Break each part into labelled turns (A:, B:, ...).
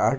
A: 8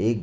A: 1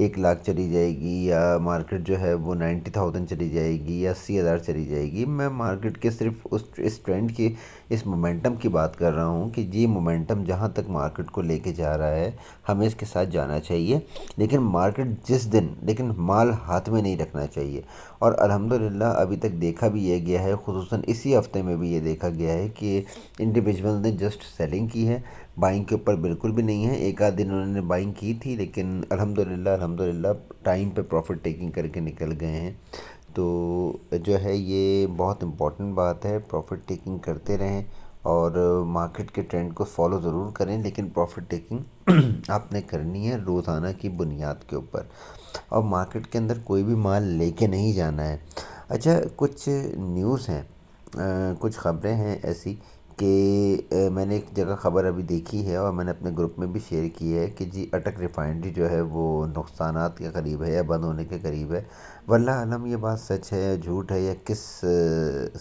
A: 1 لاکھ چلی جائے گی یا مارکیٹ جو ہے وہ 90,000 چلی جائے گی یا 80,000 چلی جائے گی. میں مارکیٹ کے صرف اس ٹرینڈ کی، اس مومنٹم کی بات کر رہا ہوں کہ یہ مومنٹم جہاں تک مارکیٹ کو لے کے جا رہا ہے ہمیں اس کے ساتھ جانا چاہیے. لیکن مال ہاتھ میں نہیں رکھنا چاہیے. اور الحمدللہ ابھی تک دیکھا بھی یہ گیا ہے، خصوصاً اسی ہفتے میں بھی یہ دیکھا گیا ہے کہ انڈیویجول نے جسٹ سیلنگ کی ہے، بائنگ کے اوپر بالکل بھی نہیں ہے. ایک آدھ دن انہوں نے بائنگ کی تھی لیکن الحمدللہ ٹائم پہ پروفٹ ٹیکنگ کر کے نکل گئے ہیں. تو جو ہے یہ بہت امپورٹنٹ بات ہے، پروفٹ ٹیکنگ کرتے رہیں اور مارکیٹ کے ٹرینڈ کو فالو ضرور کریں، لیکن پروفٹ ٹیکنگ آپ نے کرنی ہے روزانہ کی بنیاد کے اوپر، اور مارکیٹ کے اندر کوئی بھی مال لے کے نہیں جانا ہے. اچھا، کچھ نیوز ہیں، کچھ خبریں ہیں ایسی کہ میں نے ایک جگہ خبر ابھی دیکھی ہے اور میں نے اپنے گروپ میں بھی شیئر کی ہے کہ جی اٹک ریفائنری جو ہے وہ نقصانات کے قریب ہے یا بند ہونے کے قریب ہے. واللہ عالم یہ بات سچ ہے یا جھوٹ ہے یا کس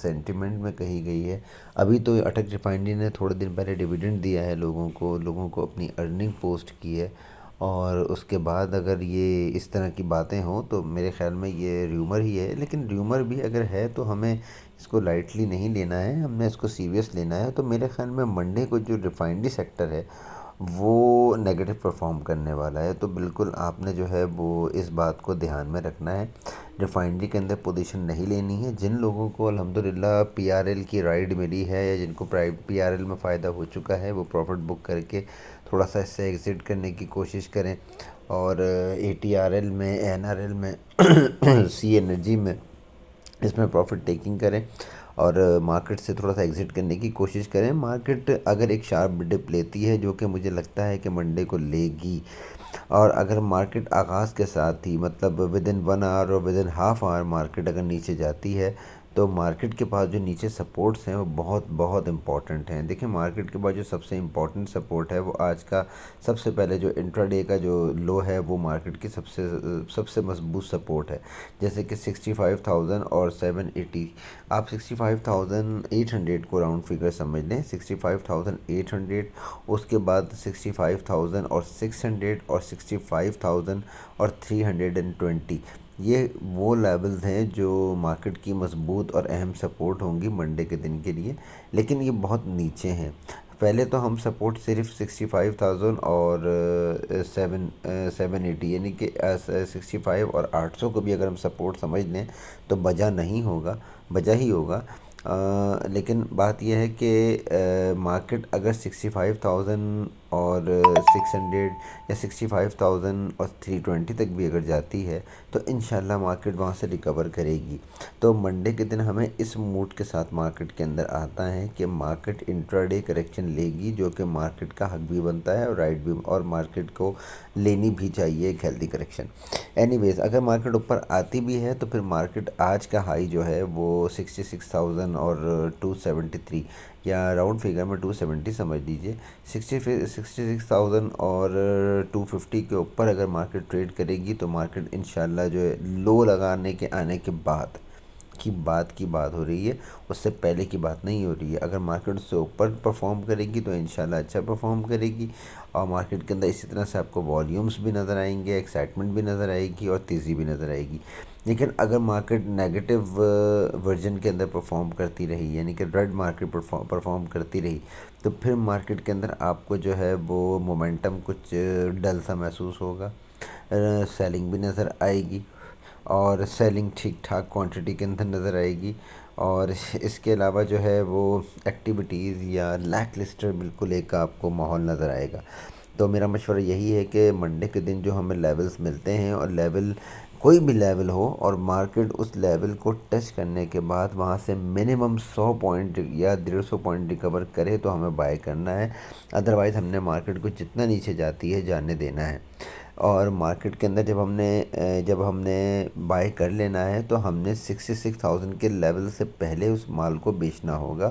A: سینٹیمنٹ میں کہی گئی ہے. ابھی تو اٹک ریفائنری نے تھوڑے دن پہلے ڈیویڈنڈ دیا ہے لوگوں کو اپنی ارننگ پوسٹ کی ہے، اور اس کے بعد اگر یہ اس طرح کی باتیں ہوں تو میرے خیال میں یہ ریومر ہی ہے. لیکن ریومر بھی اگر ہے تو ہمیں اس کو لائٹلی نہیں لینا ہے، ہم نے اس کو سیریس لینا ہے. تو میرے خیال میں منڈے کو جو ریفائنری سیکٹر ہے وہ نیگیٹو پرفارم کرنے والا ہے. تو بالکل آپ نے جو ہے وہ اس بات کو دھیان میں رکھنا ہے، ریفائنری کے اندر پوزیشن نہیں لینی ہے. جن لوگوں کو الحمدللہ پی آر ایل کی رائڈ ملی ہے یا جن کو پی آر ایل میں فائدہ ہو چکا ہے، وہ پروفٹ بک کر کے تھوڑا سا اس سے ایگزٹ کرنے کی کوشش کریں، اور اے ٹی آر ایل میں، این آر ایل میں، سی انرجی میں اس میں پروفٹ ٹیکنگ کریں اور مارکیٹ سے تھوڑا سا ایگزٹ کرنے کی کوشش کریں. مارکیٹ اگر ایک شارپ ڈپ لیتی ہے، جو کہ مجھے لگتا ہے کہ منڈے کو لے گی، اور اگر مارکیٹ آغاز کے ساتھ ہی مطلب ود ان 1 آور اور with in half our market اگر نیچے جاتی ہے، تو مارکیٹ کے پاس جو نیچے سپورٹس ہیں وہ بہت بہت امپورٹنٹ ہیں. دیکھیں مارکیٹ کے پاس جو سب سے امپورٹنٹ سپورٹ ہے وہ آج کا سب سے پہلے جو انٹرا ڈے کا جو لو ہے وہ مارکیٹ کی سب سے مضبوط سپورٹ ہے، جیسے کہ 65,000 اور 780. آپ 65,800 کو راؤنڈ فگر سمجھ لیں، 65,800، اس کے بعد 65,000 اور 600 اور 65,000 اور 320. یہ وہ لیولز ہیں جو مارکیٹ کی مضبوط اور اہم سپورٹ ہوں گی منڈے کے دن کے لیے، لیکن یہ بہت نیچے ہیں. پہلے تو ہم سپورٹ صرف 65,000 اور 780 یعنی کہ 65 اور 800 کو بھی اگر ہم سپورٹ سمجھ لیں تو بجا نہیں ہوگا، بجا ہی ہوگا. لیکن بات یہ ہے کہ مارکیٹ اگر 65,000 اور 600 یا 65,000 اور 320 تک بھی اگر جاتی ہے تو انشاءاللہ مارکیٹ وہاں سے ریکور کرے گی. تو منڈے کے دن ہمیں اس موڈ کے ساتھ مارکیٹ کے اندر آتا ہے کہ مارکیٹ انٹرا ڈے کریکشن لے گی، جو کہ مارکیٹ کا حق بھی بنتا ہے اور رائٹ بھی، اور مارکیٹ کو لینی بھی چاہیے ایک ہیلدی کریکشن. اینی ویز اگر مارکیٹ اوپر آتی بھی ہے تو پھر مارکیٹ آج کا ہائی جو ہے وہ 66,000 اور 273 یا راؤنڈ فگر میں 270 سمجھ لیجئے، 66,000 اور 250 کے اوپر اگر مارکیٹ ٹریڈ کرے گی تو مارکیٹ انشاءاللہ جو ہے لو لگانے کے آنے کے بعد کی بات ہو رہی ہے، اس سے پہلے کی بات نہیں ہو رہی ہے. اگر مارکیٹ اس سے اوپر پرفارم کرے گی تو انشاءاللہ اچھا پرفارم کرے گی، اور مارکیٹ کے اندر اسی طرح سے آپ کو والیومز بھی نظر آئیں گے، ایکسائٹمنٹ بھی نظر آئے گی اور تیزی بھی نظر آئے گی. لیکن اگر مارکیٹ نیگیٹو ورژن کے اندر پرفارم کرتی رہی، یعنی کہ ریڈ مارکیٹ پرفارم کرتی رہی، تو پھر مارکیٹ کے اندر آپ کو جو ہے وہ مومنٹم کچھ ڈل سا محسوس ہوگا، سیلنگ بھی نظر آئے گی، اور سیلنگ ٹھیک ٹھاک کوانٹٹی کے اندر نظر آئے گی، اور اس کے علاوہ جو ہے وہ ایکٹیویٹیز یا لیک لسٹر بالکل ایک آپ کو ماحول نظر آئے گا. تو میرا مشورہ یہی ہے کہ منڈے کے دن جو ہمیں لیولز ملتے ہیں، اور لیول کوئی بھی لیول ہو اور مارکیٹ اس لیول کو ٹچ کرنے کے بعد وہاں سے منیمم 100 پوائنٹ یا 150 پوائنٹ ریکور کرے تو ہمیں بائی کرنا ہے. ادروائز ہم نے مارکیٹ کو جتنا نیچے جاتی ہے جانے دینا ہے. اور مارکیٹ کے اندر جب ہم نے بائی کر لینا ہے تو ہم نے 66,000 کے لیول سے پہلے اس مال کو بیچنا ہوگا.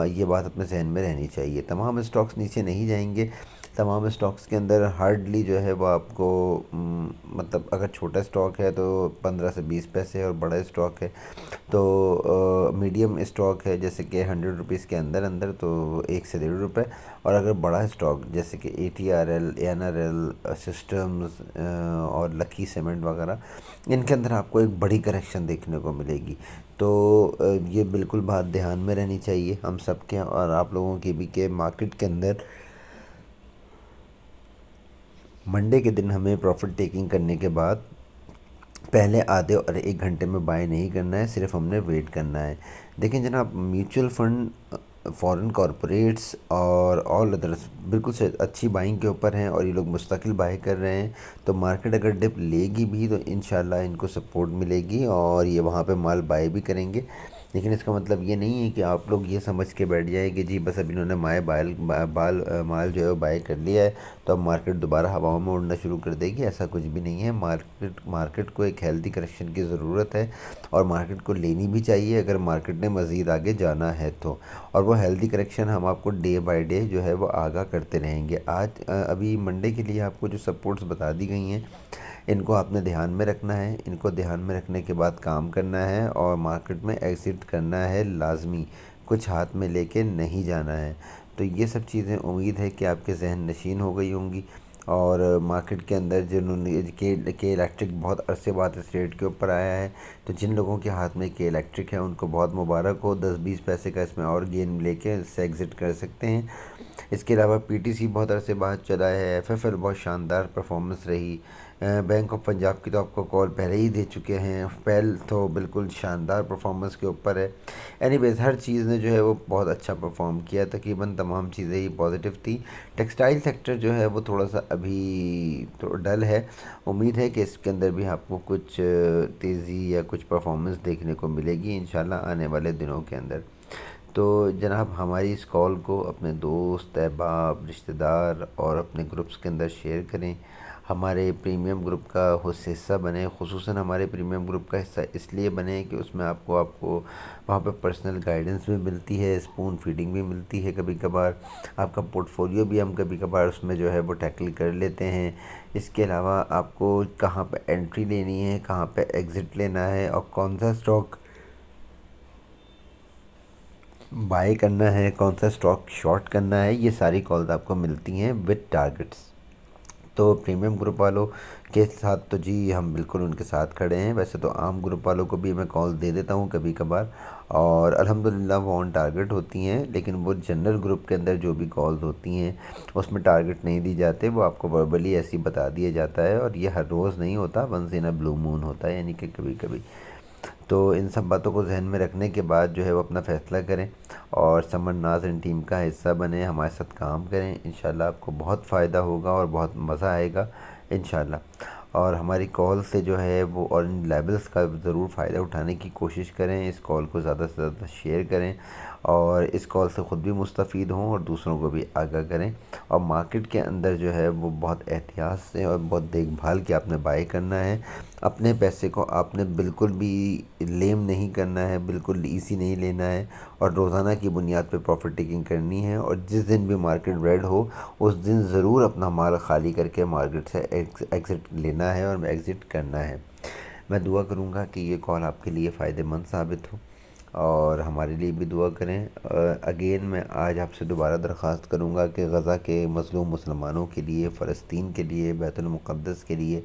A: یہ بات اپنے ذہن میں رہنی چاہیے. تمام اسٹاکس نیچے نہیں جائیں گے، تمام اسٹاکس کے اندر ہارڈلی جو ہے وہ آپ کو مطلب اگر چھوٹا اسٹاک ہے تو 15 سے 20 پیسے، اور بڑا اسٹاک ہے تو میڈیم اسٹاک ہے جیسے کہ 100 روپیز کے اندر اندر تو 1 سے 1.5 روپے، اور اگر بڑا اسٹاک جیسے کہ ATRL NRL سسٹمز اور لکی سیمنٹ وغیرہ، ان کے اندر آپ کو ایک بڑی کریکشن دیکھنے کو ملے گی۔ تو یہ بالکل بات دھیان میں رہنی چاہیے ہم سب کے اور آپ لوگوں کی بھی، کہ مارکیٹ کے اندر منڈے کے دن ہمیں پروفٹ ٹیکنگ کرنے کے بعد پہلے آدھے اور 1 گھنٹے میں بائی نہیں کرنا ہے، صرف ہم نے ویٹ کرنا ہے۔ دیکھیں جناب، میوچل فنڈ، فورن کارپوریٹس اور آل ادرس بالکل سے اچھی بائنگ کے اوپر ہیں، اور یہ لوگ مستقل بائی کر رہے ہیں، تو مارکیٹ اگر ڈپ لے گی بھی تو انشاءاللہ ان کو سپورٹ ملے گی اور یہ وہاں پہ مال بائی بھی کریں گے۔ لیکن اس کا مطلب یہ نہیں ہے کہ آپ لوگ یہ سمجھ کے بیٹھ جائیں کہ جی بس اب انہوں نے مال جو ہے وہ بائی کر لیا ہے تو اب مارکیٹ دوبارہ ہواؤں میں اڑنا شروع کر دے گی، ایسا کچھ بھی نہیں ہے۔ مارکیٹ کو ایک ہیلدی کریکشن کی ضرورت ہے، اور مارکیٹ کو لینی بھی چاہیے اگر مارکیٹ نے مزید آگے جانا ہے تو، اور وہ ہیلدی کریکشن ہم آپ کو ڈے بائی ڈے جو ہے وہ آگاہ کرتے رہیں گے۔ آج ابھی منڈے کے لیے آپ کو جو سپورٹس بتا دی گئی ہیں، ان کو آپ نے دھیان میں رکھنا ہے، ان کو دھیان میں رکھنے کے بعد کام کرنا ہے، اور مارکیٹ میں ایگزٹ کرنا ہے لازمی، کچھ ہاتھ میں لے کے نہیں جانا ہے۔ تو یہ سب چیزیں امید ہے کہ آپ کے ذہن نشین ہو گئی ہوں گی، اور مارکیٹ کے اندر جنہوں نے کے الیکٹرک بہت عرصے بعد اس ریٹ کے اوپر آیا ہے، تو جن لوگوں کے ہاتھ میں کے الیکٹرک ہے ان کو بہت مبارک ہو، 10-20 پیسے کا اس میں اور گین لے کے اس سے ایگزٹ کر سکتے ہیں۔ اس کے علاوہ PTC بہت عرصے بعد چلا ہے، FFL بہت شاندار پرفارمنس رہی، بینک آف پنجاب کی تو آپ کو کال پہلے ہی دے چکے ہیں، پہل تو بالکل شاندار پرفارمنس کے اوپر ہے۔ اینی ویز ہر چیز نے جو ہے وہ بہت اچھا پرفارم کیا، تقریباً تمام چیزیں ہی پازیٹیو تھی۔ ٹیکسٹائل سیکٹر جو ہے وہ تھوڑا سا ابھی تو ڈل ہے، امید ہے کہ اس کے اندر بھی آپ کو کچھ تیزی یا کچھ پرفارمنس دیکھنے کو ملے گی انشاءاللہ آنے والے دنوں کے اندر۔ تو جناب، ہماری اس کال کو اپنے دوست احباب رشتہ دار اور اپنے گروپس کے اندر شیئر کریں، ہمارے پریمیم گروپ کا حصہ بنیں، خصوصاً ہمارے پریمیم گروپ کا حصہ اس لیے بنیں کہ اس میں آپ کو وہاں پہ پرسنل گائیڈنس بھی ملتی ہے، اسپون فیڈنگ بھی ملتی ہے، کبھی کبھار آپ کا پورٹ فولیو بھی ہم کبھی کبھار اس میں جو ہے وہ ٹیکل کر لیتے ہیں۔ اس کے علاوہ آپ کو کہاں پہ انٹری لینی ہے، کہاں پہ ایگزٹ لینا ہے، اور کون سا اسٹاک بائی کرنا ہے، کون سا اسٹاک شارٹ کرنا ہے، یہ ساری کالز آپ کو ملتی ہیں وتھ ٹارگٹس۔ تو پریمیم گروپ والوں کے ساتھ تو جی ہم بالکل ان کے ساتھ کھڑے ہیں، ویسے تو عام گروپ والوں کو بھی میں کال دے دیتا ہوں کبھی کبھار، اور الحمدللہ وہ آن ٹارگٹ ہوتی ہیں، لیکن وہ جنرل گروپ کے اندر جو بھی کالز ہوتی ہیں اس میں ٹارگٹ نہیں دی جاتے، وہ آپ کو وربلی ایسی بتا دیا جاتا ہے، اور یہ ہر روز نہیں ہوتا، ونس ان اے بلو مون ہوتا ہے، یعنی کہ کبھی کبھی۔ تو ان سب باتوں کو ذہن میں رکھنے کے بعد جو ہے وہ اپنا فیصلہ کریں، اور سمر ناظرین ٹیم کا حصہ بنیں، ہمارے ساتھ کام کریں، انشاءاللہ آپ کو بہت فائدہ ہوگا اور بہت مزہ آئے گا انشاءاللہ۔ اور ہماری کال سے جو ہے وہ اور ان لیبلز کا ضرور فائدہ اٹھانے کی کوشش کریں، اس کال کو زیادہ سے زیادہ شیئر کریں، اور اس کال سے خود بھی مستفید ہوں اور دوسروں کو بھی آگاہ کریں، اور مارکیٹ کے اندر جو ہے وہ بہت احتیاط سے اور بہت دیکھ بھال کے آپ نے بائی کرنا ہے۔ اپنے پیسے کو آپ نے بالکل بھی لیم نہیں کرنا ہے، بالکل ایزی نہیں لینا ہے، اور روزانہ کی بنیاد پہ پروفٹ ٹیکنگ کرنی ہے، اور جس دن بھی مارکیٹ ریڈ ہو اس دن ضرور اپنا مال خالی کر کے مارکیٹ سے ایگزٹ لینا ہے اور ایگزٹ کرنا ہے۔ میں دعا کروں گا کہ یہ کال آپ کے لیے فائدہ مند ثابت ہو، اور ہمارے لیے بھی دعا کریں۔ اگین میں آج آپ سے دوبارہ درخواست کروں گا کہ غزہ کے مظلوم مسلمانوں کے لیے، فلسطین کے لیے، بیت المقدس کے لیے،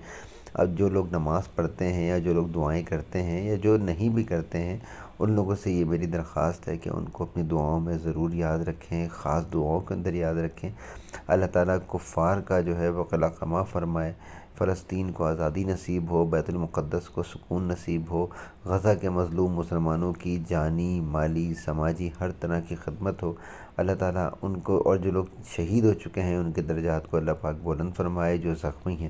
A: اب جو لوگ نماز پڑھتے ہیں یا جو لوگ دعائیں کرتے ہیں یا جو نہیں بھی کرتے ہیں، ان لوگوں سے یہ میری درخواست ہے کہ ان کو اپنی دعاؤں میں ضرور یاد رکھیں، خاص دعاؤں کے اندر یاد رکھیں۔ اللہ تعالیٰ کفار کا جو ہے وہ قلع قمع فرمائے، فلسطین کو آزادی نصیب ہو، بیت المقدس کو سکون نصیب ہو، غزہ کے مظلوم مسلمانوں کی جانی، مالی، سماجی ہر طرح کی خدمت ہو۔ اللہ تعالیٰ ان کو، اور جو لوگ شہید ہو چکے ہیں ان کے درجات کو اللہ پاک بلند فرمائے، جو زخمی ہیں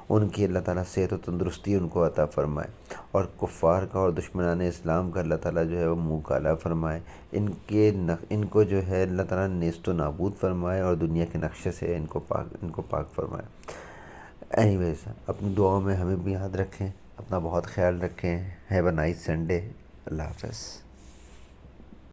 A: ان کی اللہ تعالیٰ صحت و تندرستی ان کو عطا فرمائے، اور کفار کا اور دشمنان اسلام کا اللہ تعالیٰ جو ہے وہ منہ کالا فرمائے، ان کو جو ہے اللہ تعالیٰ نیست و نابود فرمائے، اور دنیا کے نقشے سے ان کو پاک فرمائے۔ اینی ویز اپنی دعاؤں میں ہمیں بھی یاد رکھیں، اپنا بہت خیال رکھیں۔ Have a nice Sunday. اللہ حافظ۔